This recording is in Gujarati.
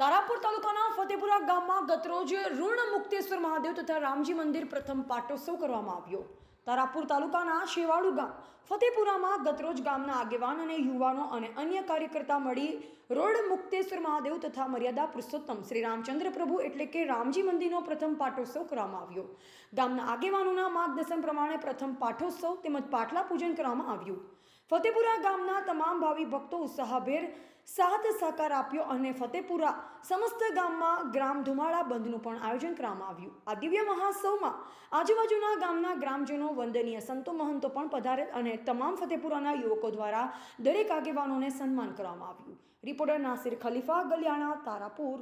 તારાપુર તાલુકાના ફતેપુરા ગામમાં ગતરોજ ઋણ મુક્તેશ્વર મહાદેવ તથા રામજી મંદિર પ્રથમ પાટોત્સવ કરવામાં આવ્યો। તારાપુર તાલુકાના શેવાળુ ગામ ફતેપુરામાં ગતરોજ ગામના આગેવાન અને યુવાનો અને અન્ય કાર્યકર્તા મળી રોડ મુક્તેશ્વર મહાદેવ તથા મર્યાદા પુરુષોત્તમ શ્રી રામચંદ્ર પ્રભુ એટલે કે રામજી મંદિરનો પ્રથમ પાટોત્સવ કરવામાં આવ્યો। ગામના આગેવાનોના માર્ગદર્શન પ્રમાણે પ્રથમ પાટોત્સવ તેમજ પાટલા પૂજન કરવામાં આવ્યું। ફતેપુરા ગામના તમામ ભાવિ ભક્તો ઉત્સાહભેર સાથ સહકાર આપ્યો અને ફતેપુરા સમસ્ત ગામમાં ગ્રામ ધુમાડા બંધનું પણ આયોજન કરવામાં આવ્યું। આ દિવ્ય મહોત્સવમાં આજુબાજુના ગામના ગ્રામજનો, વંદનીય સંતો, મહંતો પણ પધારેલ અને તમામ ફતેપુરાના યુવકો દ્વારા દરેક આગેવાનોને સન્માન કરવામાં આવ્યું। રિપોર્ટર નાસિર ખલીફા, ગલિયાણા, તારાપુર।